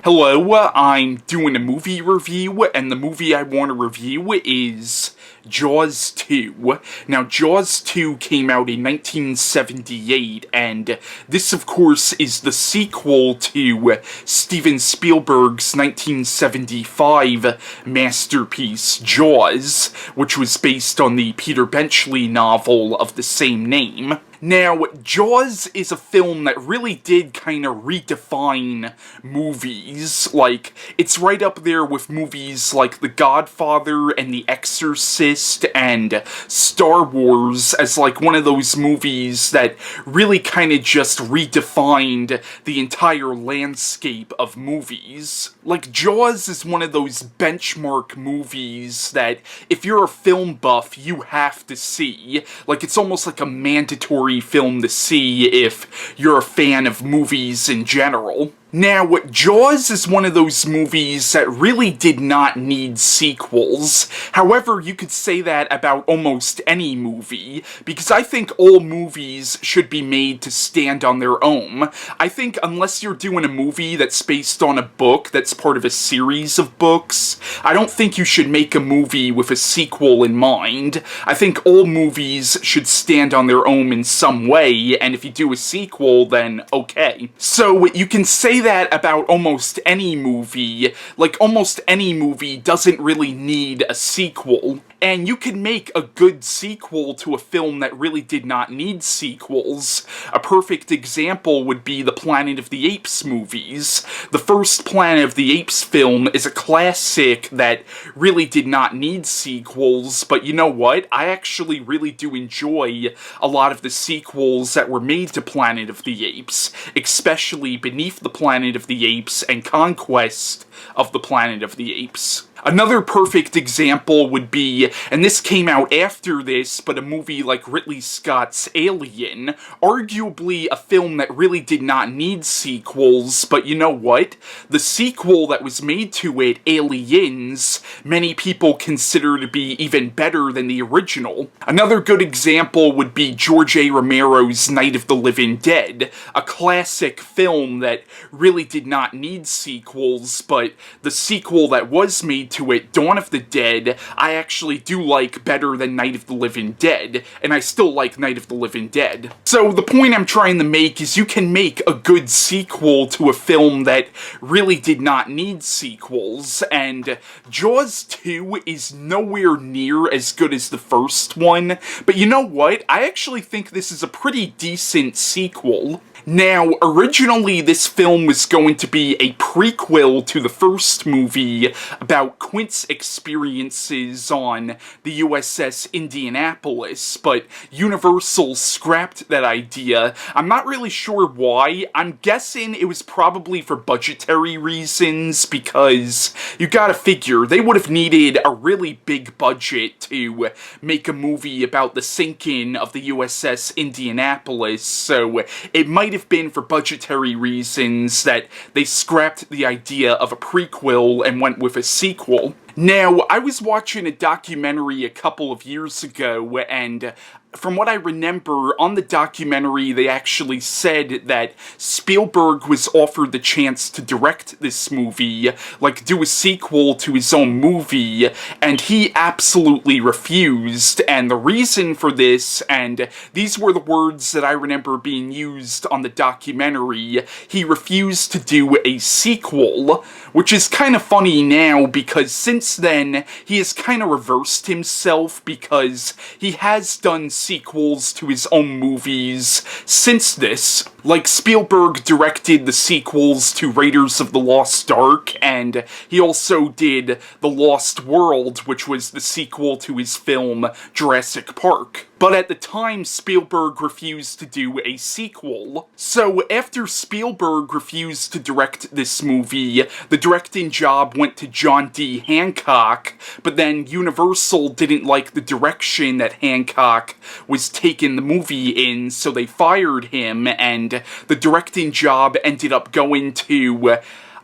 Hello, I'm doing a movie review, and the movie I want to review is Jaws 2. Now, Jaws 2 came out in 1978, and this, of course, is the sequel to Steven Spielberg's 1975 masterpiece, Jaws, which was based on the Peter Benchley novel of the same name. Now, Jaws is a film that really did kind of redefine movies. Like, it's right up there with movies like The Godfather and The Exorcist and Star Wars as like one of those movies that really kind of just redefined the entire landscape of movies. Like, Jaws is one of those benchmark movies that if you're a film buff, you have to see. Like, it's almost like a mandatory film to see if you're a fan of movies in general. Now, Jaws is one of those movies that really did not need sequels. However, you could say that about almost any movie, because I think all movies should be made to stand on their own. I think unless you're doing a movie that's based on a book that's part of a series of books, I don't think you should make a movie with a sequel in mind. I think all movies should stand on their own in some way, and if you do a sequel, then okay. So, you can say that about almost any movie. Like, almost any movie doesn't really need a sequel. And you can make a good sequel to a film that really did not need sequels. A perfect example would be the Planet of the Apes movies. The first Planet of the Apes film is a classic that really did not need sequels, but you know what? I actually really do enjoy a lot of the sequels that were made to Planet of the Apes, especially Beneath the Planet of the Apes and Conquest of the Planet of the Apes. Another perfect example would be, and this came out after this, but a movie like Ridley Scott's Alien, arguably a film that really did not need sequels, but you know what? The sequel that was made to it, Aliens, many people consider to be even better than the original. Another good example would be George A. Romero's Night of the Living Dead, a classic film that really did not need sequels, but the sequel that was made to it, Dawn of the Dead, I actually do like better than Night of the Living Dead, and I still like Night of the Living Dead. So the point I'm trying to make is you can make a good sequel to a film that really did not need sequels, and Jaws 2 is nowhere near as good as the first one, but you know what? I actually think this is a pretty decent sequel. Now, originally this film was going to be a prequel to the first movie about Quint's experiences on the USS Indianapolis, but Universal scrapped that idea. I'm not really sure why. I'm guessing it was probably for budgetary reasons, because you gotta figure, they would have needed a really big budget to make a movie about the sinking of the USS Indianapolis, so it might have been for budgetary reasons that they scrapped the idea of a prequel and went with a sequel. Now, I was watching a documentary a couple of years ago, and from what I remember, on the documentary they actually said that Spielberg was offered the chance to direct this movie, like do a sequel to his own movie, and he absolutely refused, and the reason for this, and these were the words that I remember being used on the documentary, he refused to do a sequel, which is kind of funny now because since then he has kind of reversed himself because he has done sequels to his own movies since this. Like, Spielberg directed the sequels to Raiders of the Lost Ark, and he also did The Lost World, which was the sequel to his film Jurassic Park. But at the time, Spielberg refused to do a sequel. So after Spielberg refused to direct this movie, the directing job went to John D. Hancock, but then Universal didn't like the direction that Hancock was taking the movie in, so they fired him, and the directing job ended up going to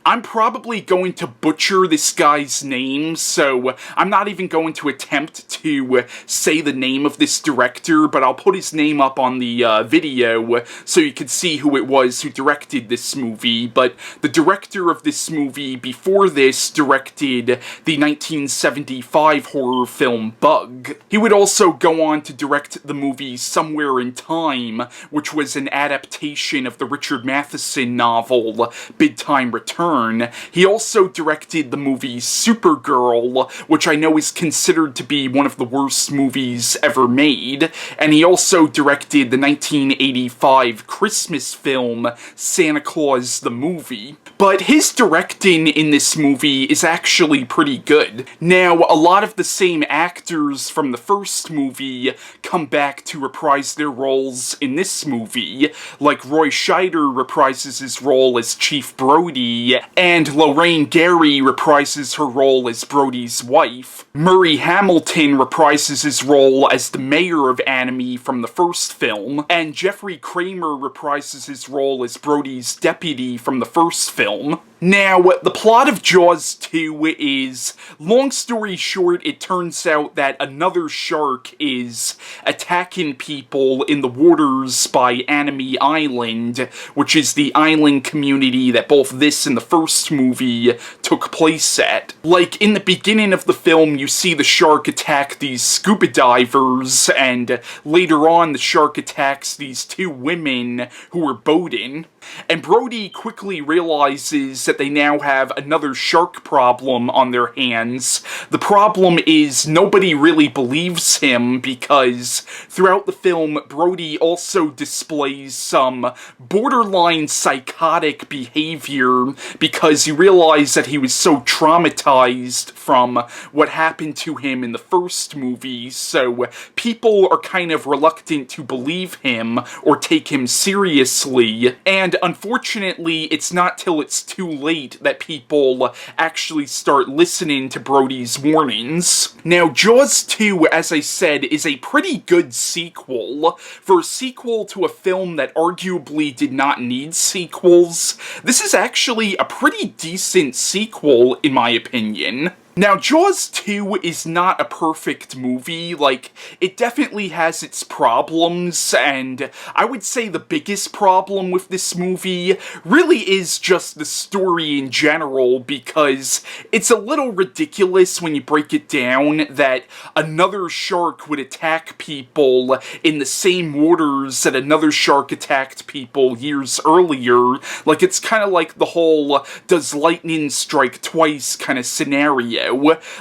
I'm probably going to butcher this guy's name, so I'm not even going to attempt to say the name of this director, but I'll put his name up on the video so you can see who it was who directed this movie. But the director of this movie before this directed the 1975 horror film Bug. He would also go on to direct the movie Somewhere in Time, which was an adaptation of the Richard Matheson novel Big Time Return. He also directed the movie Supergirl, which I know is considered to be one of the worst movies ever made, and he also directed the 1985 Christmas film Santa Claus the Movie. But his directing in this movie is actually pretty good. Now, a lot of the same actors from the first movie come back to reprise their roles in this movie, like Roy Scheider reprises his role as Chief Brody, and Lorraine reprises her role as Brody's wife. Murray Hamilton reprises his role as the mayor of Anime from the first film, and Jeffrey Kramer reprises his role as Brody's deputy from the first film. Now, the plot of Jaws 2 is, long story short, it turns out that another shark is attacking people in the waters by Anime Island, which is the island community that both this and the first movie took place at. Like, in the beginning of the film, you see the shark attack these scuba divers, and later on the shark attacks these two women who were boating. And Brody quickly realizes that they now have another shark problem on their hands. The problem is nobody really believes him because throughout the film, Brody also displays some borderline psychotic behavior because you realize that he was so traumatized from what happened to him in the first movie, so people are kind of reluctant to believe him or take him seriously, and unfortunately, it's not till it's too late that people actually start listening to Brody's warnings. Now, Jaws 2, as I said, is a pretty good sequel. For a sequel to a film that arguably did not need sequels, this is actually a pretty decent sequel, in my opinion. Now, Jaws 2 is not a perfect movie. Like, it definitely has its problems, and I would say the biggest problem with this movie really is just the story in general, because it's a little ridiculous when you break it down that another shark would attack people in the same waters that another shark attacked people years earlier. Like, it's kind of like the whole does lightning strike twice kind of scenario.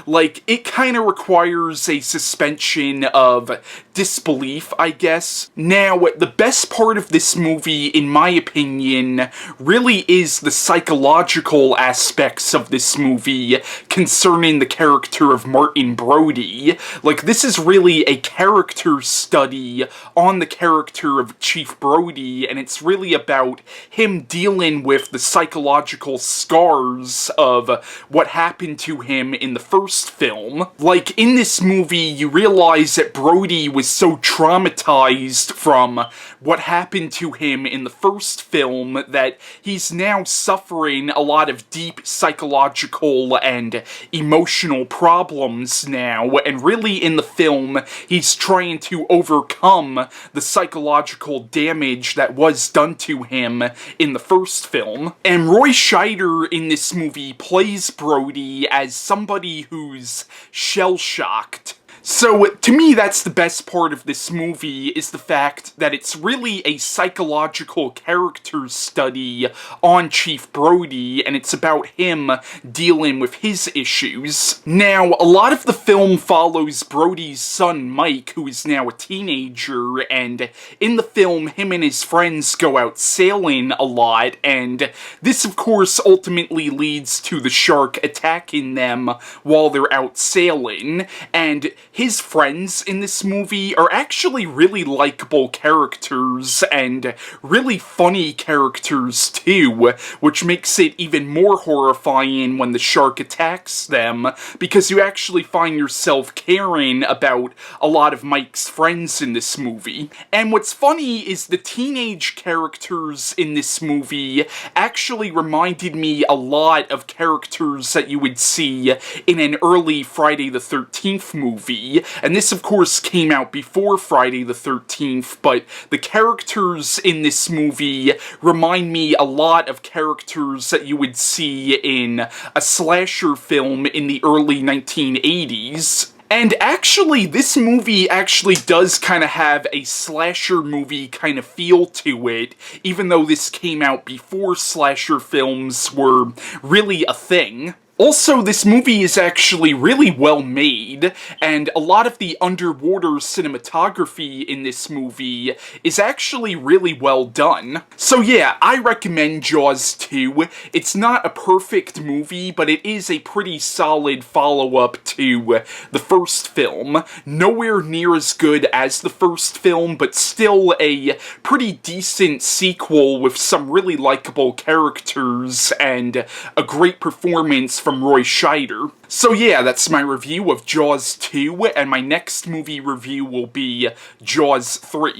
Like, it kind of requires a suspension of disbelief, I guess. Now, the best part of this movie, in my opinion, really is the psychological aspects of this movie concerning the character of Martin Brody. Like, this is really a character study on the character of Chief Brody, and it's really about him dealing with the psychological scars of what happened to him in the first film. Like, in this movie, you realize that Brody was so traumatized from what happened to him in the first film that he's now suffering a lot of deep psychological and emotional problems now, and really in the film, he's trying to overcome the psychological damage that was done to him in the first film. And Roy Scheider in this movie plays Brody as somebody who's shell-shocked. So, to me, that's the best part of this movie, is the fact that it's really a psychological character study on Chief Brody, and it's about him dealing with his issues. Now, a lot of the film follows Brody's son, Mike, who is now a teenager, and in the film, him and his friends go out sailing a lot, and this, of course, ultimately leads to the shark attacking them while they're out sailing, and his friends in this movie are actually really likable characters, and really funny characters too, which makes it even more horrifying when the shark attacks them, because you actually find yourself caring about a lot of Mike's friends in this movie. And what's funny is the teenage characters in this movie actually reminded me a lot of characters that you would see in an early Friday the 13th movie, and this of course came out before Friday the 13th, but the characters in this movie remind me a lot of characters that you would see in a slasher film in the early 1980s. And actually, this movie actually does kind of have a slasher movie kind of feel to it, even though this came out before slasher films were really a thing. Also, this movie is actually really well made, and a lot of the underwater cinematography in this movie is actually really well done. So yeah, I recommend Jaws 2. It's not a perfect movie, but it is a pretty solid follow-up to the first film. Nowhere near as good as the first film, but still a pretty decent sequel with some really likable characters and a great performance from Roy Scheider. So yeah, that's my review of Jaws 2, and my next movie review will be Jaws 3.